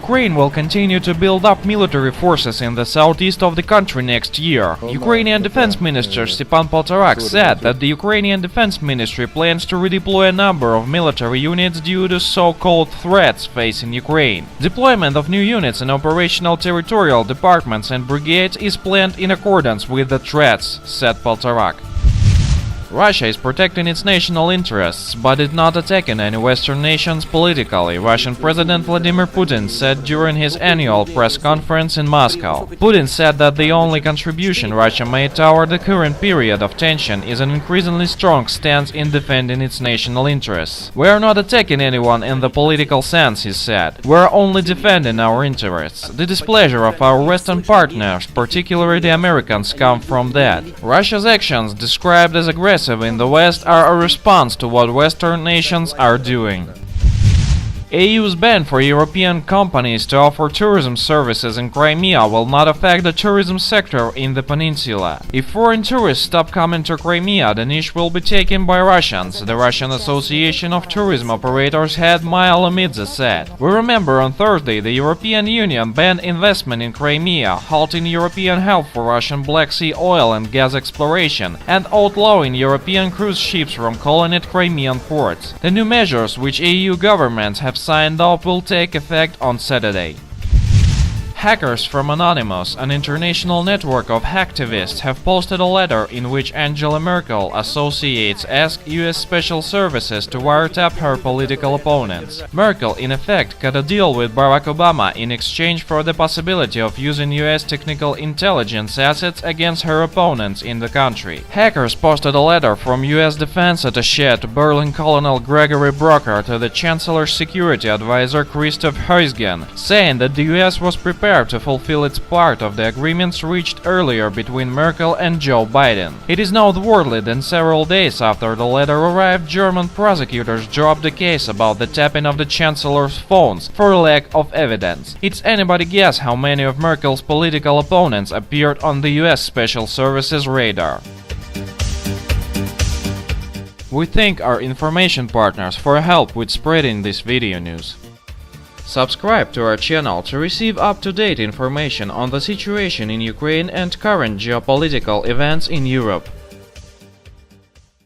Ukraine will continue to build up military forces in the southeast of the country next year. Ukrainian Defense Minister Stepan Poltorak said that the Ukrainian Defense Ministry plans to redeploy a number of military units due to so-called threats facing Ukraine. Deployment of new units in operational territorial departments and brigades is planned in accordance with the threats, said Poltorak. Russia is protecting its national interests, but is not attacking any Western nations politically, Russian President Vladimir Putin said during his annual press conference in Moscow. Putin said that the only contribution Russia made toward the current period of tension is an increasingly strong stance in defending its national interests. We are not attacking anyone in the political sense, he said. We are only defending our interests. The displeasure of our Western partners, particularly the Americans, come from that. Russia's actions, described as aggressive in the West, are a response to what Western nations are doing. EU's ban for European companies to offer tourism services in Crimea will not affect the tourism sector in the peninsula. If foreign tourists stop coming to Crimea, the niche will be taken by Russians, the Russian Association of Tourism Operators head Maya Lomidze said. We remember on Thursday the European Union banned investment in Crimea, halting European help for Russian Black Sea oil and gas exploration, and outlawing European cruise ships from calling at Crimean ports. The new measures which EU governments have signed up will take effect on Saturday. Hackers from Anonymous, an international network of hacktivists, have posted a letter in which Angela Merkel associates asked US special services to wiretap her political opponents. Merkel, in effect, cut a deal with Barack Obama in exchange for the possibility of using US technical intelligence assets against her opponents in the country. Hackers posted a letter from US Defense Attaché to Berlin Colonel Gregory Brocker to the Chancellor's security advisor Christoph Heusgen, saying that the US was prepared to fulfill its part of the agreements reached earlier between Merkel and Joe Biden. It is noteworthy that several days after the letter arrived, German prosecutors dropped the case about the tapping of the Chancellor's phones for lack of evidence. It's anybody's guess how many of Merkel's political opponents appeared on the US Special Services radar. We thank our information partners for help with spreading this video news. Subscribe to our channel to receive up-to-date information on the situation in Ukraine and current geopolitical events in Europe.